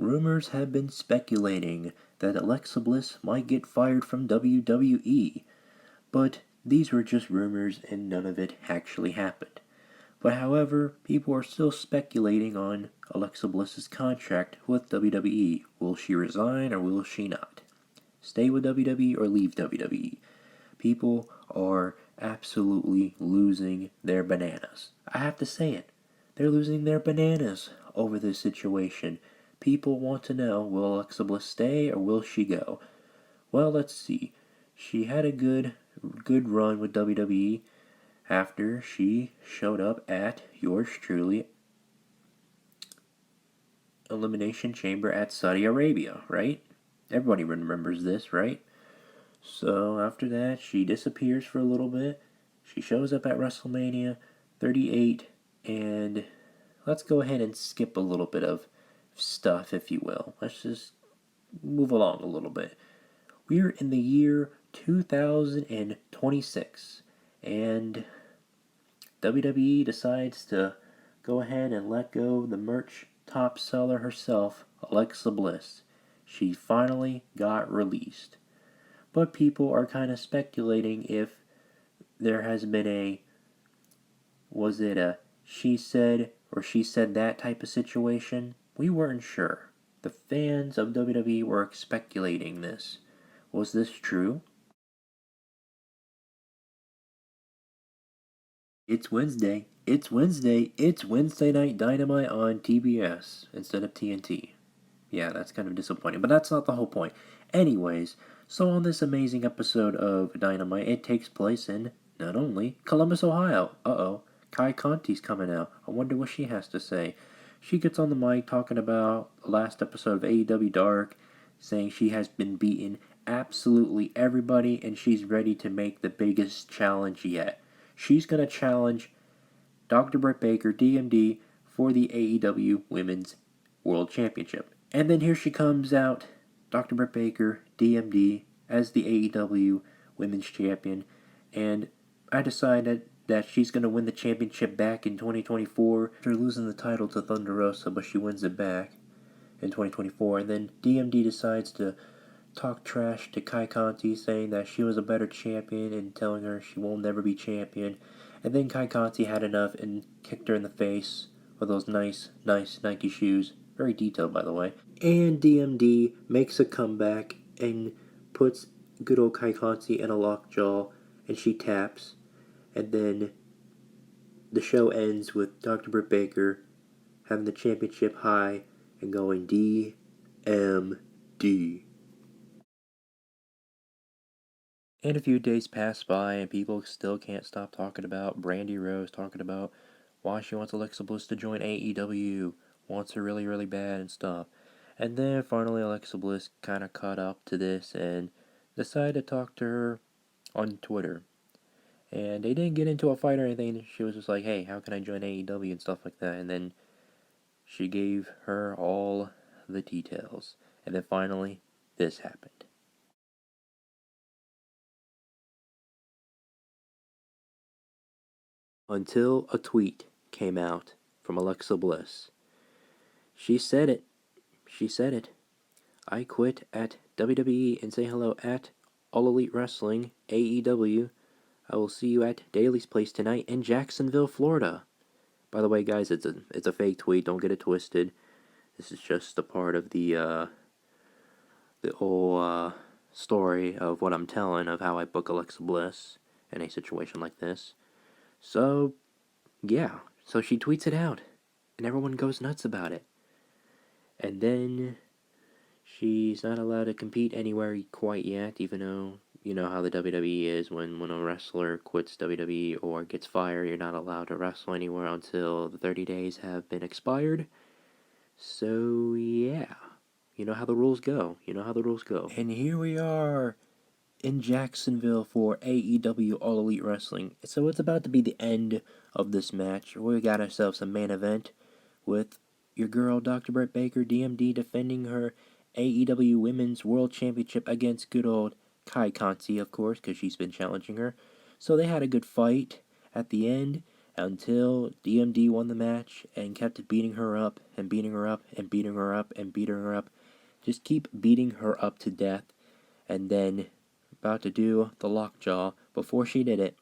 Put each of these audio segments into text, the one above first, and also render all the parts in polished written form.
Rumors have been speculating that Alexa Bliss might get fired from WWE, but these were just rumors and none of it actually happened. But however, people are still speculating on Alexa Bliss's contract with WWE. Will she resign or will she not? Stay with WWE or leave WWE? People are absolutely losing their bananas. I have to say it. They're losing their bananas over this situation. People want to know, will Alexa Bliss stay or will she go? Well, let's see. She had a good run with WWE after she showed up at yours truly Elimination Chamber at Saudi Arabia, right? Everybody remembers this, right? So after that, she disappears for a little bit. She shows up at WrestleMania 38, and let's go ahead and skip a little bit of stuff, if you will. Let's just move along a little bit. We're in the year 2026, and WWE decides to go ahead and let go of the merch top seller herself, Alexa Bliss. She finally got released. But people are kind of speculating if there has been was it a she said or she said that type of situation? We weren't sure. The fans of WWE were speculating this. Was this true? It's Wednesday. It's Wednesday. It's Wednesday Night Dynamite on TBS instead of TNT. Yeah, that's kind of disappointing, but that's not the whole point. Anyways, so on this amazing episode of Dynamite, it takes place in, not only, Columbus, Ohio. Uh-oh, Kai Conti's coming out. I wonder what she has to say. She gets on the mic talking about the last episode of AEW Dark, saying she has been beaten absolutely everybody and she's ready to make the biggest challenge yet. She's going to challenge Dr. Britt Baker, DMD, for the AEW Women's World Championship. And then here she comes out, Dr. Britt Baker, DMD, as the AEW Women's Champion. And I decided that she's going to win the championship back in 2024 after losing the title to Thunder Rosa, but she wins it back in 2024. And then DMD decides to talk trash to Kai Conti, saying that she was a better champion and telling her she will never be champion. And then Kai Conti had enough and kicked her in the face with those nice Nike shoes. Very detailed, by the way. And DMD makes a comeback and puts good old Kai Conti in a lockjaw, and she taps. And then the show ends with Dr. Britt Baker having the championship high and going DMD. And a few days pass by, and people still can't stop talking about Brandy Rose, talking about why she wants Alexa Bliss to join AEW, wants her really, really bad and stuff. And then finally Alexa Bliss kind of caught up to this and decided to talk to her on Twitter. And they didn't get into a fight or anything. She was just like, hey, how can I join AEW and stuff like that. And then she gave her all the details. And then finally, this happened. Until a tweet came out from Alexa Bliss. She said it. She said it. I quit at WWE and say hello at All Elite Wrestling, AEW. I will see you at Daly's Place tonight in Jacksonville, Florida. By the way, guys, it's a fake tweet. Don't get it twisted. This is just a part of the whole story of what I'm telling of how I book Alexa Bliss in a situation like this. So, yeah. So she tweets it out, and everyone goes nuts about it. And then she's not allowed to compete anywhere quite yet, even though you know how the WWE is. When a wrestler quits WWE or gets fired, you're not allowed to wrestle anywhere until the 30 days have been expired. So, yeah. You know how the rules go. And here we are in Jacksonville for AEW All Elite Wrestling. So it's about to be the end of this match. We got ourselves a main event with your girl Dr. Britt Baker, DMD, defending her AEW Women's World Championship against good old Kai Conti, of course, because she's been challenging her. So they had a good fight at the end, until DMD won the match and kept beating her up and beating her up and beating her up and beating her up. Just keep beating her up to death, and then about to do the lockjaw. Before she did it,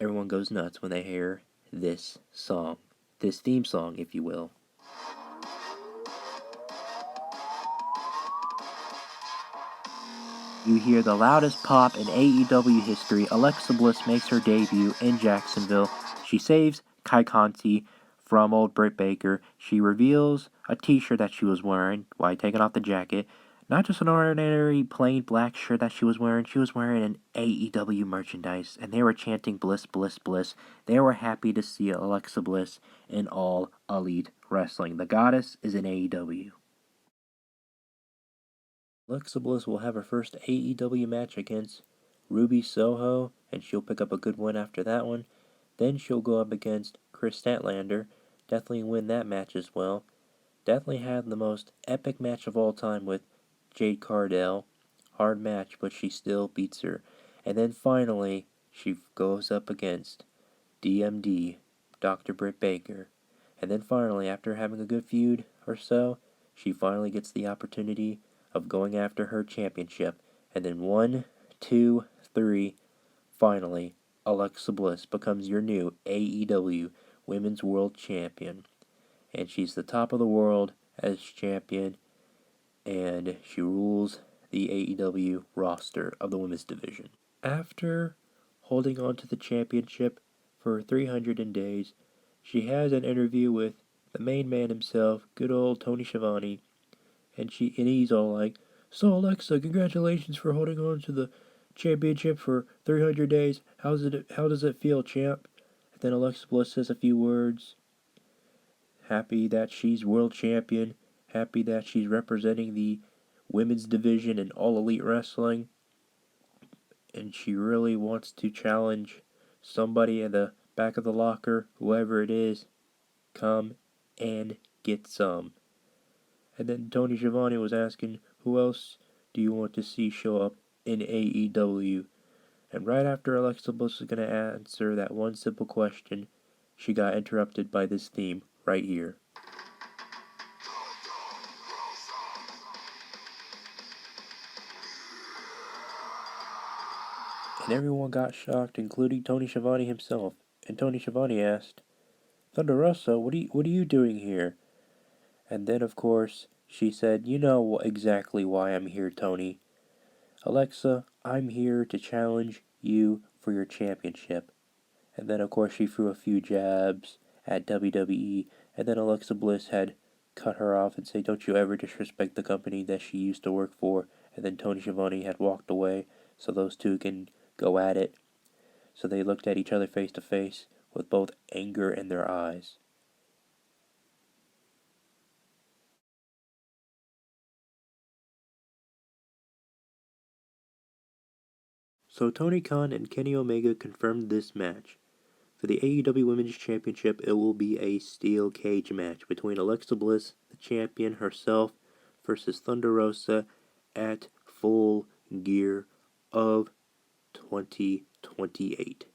everyone goes nuts when they hear this song, this theme song, if you will. You hear the loudest pop in AEW history. Alexa Bliss makes her debut in Jacksonville. She saves Kai Conti from old Britt Baker. She reveals a t-shirt that she was wearing while taking off the jacket. Not just an ordinary plain black shirt that she was wearing an AEW merchandise, and they were chanting Bliss, Bliss, Bliss. They were happy to see Alexa Bliss in All Elite Wrestling. The goddess is in AEW. Alexa Bliss will have her first AEW match against Ruby Soho, and she'll pick up a good win after that one. Then she'll go up against Chris Statlander, definitely win that match as well. Definitely had the most epic match of all time with Jade Cargill. Hard match, but she still beats her. And then finally, she goes up against DMD, Dr. Britt Baker. And then finally, after having a good feud or so, she finally gets the opportunity of going after her championship. And then 1, 2, 3, finally, Alexa Bliss becomes your new AEW Women's World Champion. And she's the top of the world as champion, and she rules the AEW roster of the women's division. After holding on to the championship for 300 days, she has an interview with the main man himself, good old Tony Schiavone, and he's all like, "So Alexa, congratulations for holding on to the championship for 300 days. How does it feel, champ?" And then Alexa Bliss says a few words. Happy that she's world champion. Happy that she's representing the women's division in All Elite Wrestling. And she really wants to challenge somebody at the back of the locker, whoever it is, come and get some. And then Tony Schiavone was asking, who else do you want to see show up in AEW? And right after Alexa Bliss was going to answer that one simple question, she got interrupted by this theme right here. And everyone got shocked, including Tony Schiavone himself. And Tony Schiavone asked, "Thunder Rosa, what are you doing here?" And then, of course, she said, "You know exactly why I'm here, Tony. Alexa, I'm here to challenge you for your championship." And then, of course, she threw a few jabs at WWE. And then Alexa Bliss had cut her off and say, "Don't you ever disrespect the company that she used to work for." And then Tony Schiavone had walked away so those two can go at it. So they looked at each other face to face with both anger in their eyes. So Tony Khan and Kenny Omega confirmed this match. For the AEW Women's Championship, it will be a steel cage match between Alexa Bliss, the champion herself, versus Thunder Rosa at Full Gear of 2028.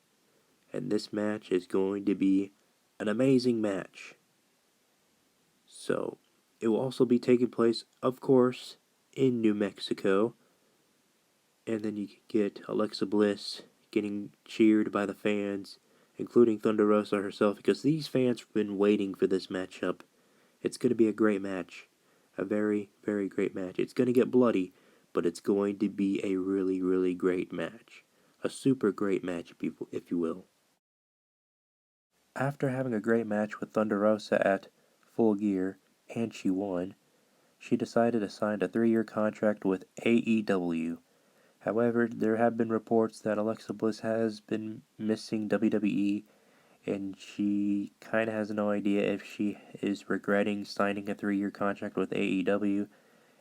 And this match is going to be an amazing match. So, it will also be taking place, of course, in New Mexico. And then you get Alexa Bliss getting cheered by the fans, including Thunder Rosa herself, because these fans have been waiting for this matchup. It's going to be a great match. A very, very great match. It's going to get bloody, but it's going to be a really, really great match. A super great match, if you will. After having a great match with Thunder Rosa at Full Gear, and she won, she decided to sign a 3-year contract with AEW. However, there have been reports that Alexa Bliss has been missing WWE, and she kind of has no idea if she is regretting signing a 3-year contract with AEW.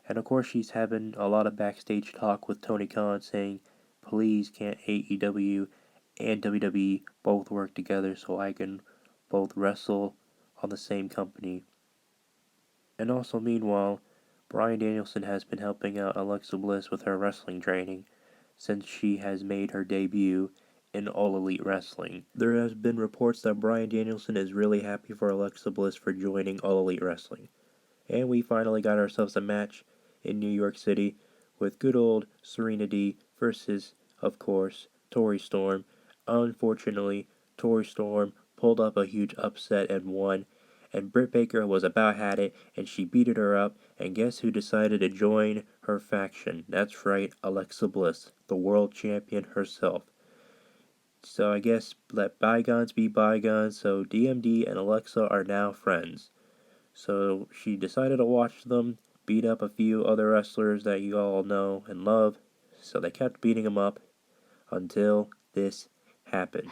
And of course, she's having a lot of backstage talk with Tony Khan saying, "Please, can't AEW and WWE both work together so I can both wrestle on the same company?" And also, meanwhile, Bryan Danielson has been helping out Alexa Bliss with her wrestling training since she has made her debut in All Elite Wrestling. There has been reports that Bryan Danielson is really happy for Alexa Bliss for joining All Elite Wrestling. And we finally got ourselves a match in New York City with good old Serena D versus, of course, Tori Storm. Unfortunately, Tori Storm pulled up a huge upset and won, and Britt Baker was about had it, and she beated her up, and guess who decided to join her faction? That's right, Alexa Bliss, the world champion herself. So I guess let bygones be bygones, so DMD and Alexa are now friends. So she decided to watch them beat up a few other wrestlers that you all know and love, so they kept beating them up until this happened.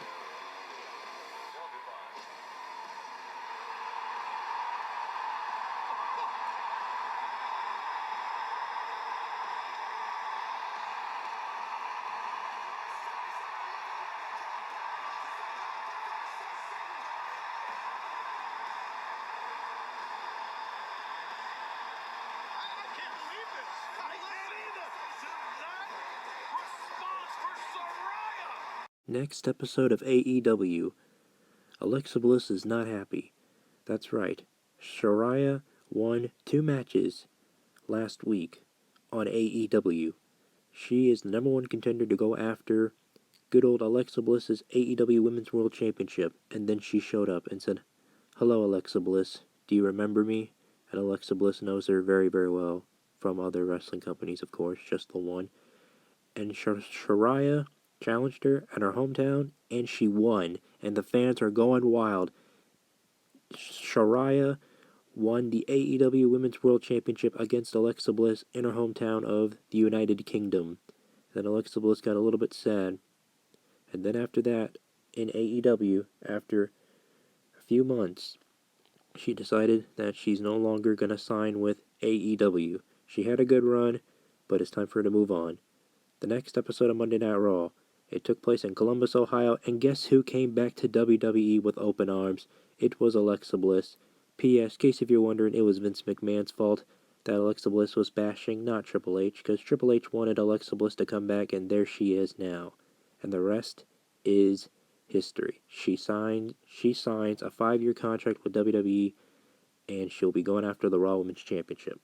Next episode of AEW. Alexa Bliss is not happy. That's right. Shariah won 2 matches last week on AEW. She is the number 1 contender to go after good old Alexa Bliss's AEW Women's World Championship. And then she showed up and said, "Hello, Alexa Bliss. Do you remember me?" And Alexa Bliss knows her very, very well from other wrestling companies, of course, just the one. And Shariah challenged her at her hometown, and she won. And the fans are going wild. Shariah won the AEW Women's World Championship against Alexa Bliss in her hometown of the United Kingdom. Then Alexa Bliss got a little bit sad. And then after that, in AEW, after a few months, she decided that she's no longer going to sign with AEW. She had a good run, but it's time for her to move on. The next episode of Monday Night Raw, it took place in Columbus, Ohio, and guess who came back to WWE with open arms? It was Alexa Bliss. P.S. Case if you're wondering, it was Vince McMahon's fault that Alexa Bliss was bashing, not Triple H, because Triple H wanted Alexa Bliss to come back, and there she is now. And the rest is history. She signs a 5-year contract with WWE, and she'll be going after the Raw Women's Championship.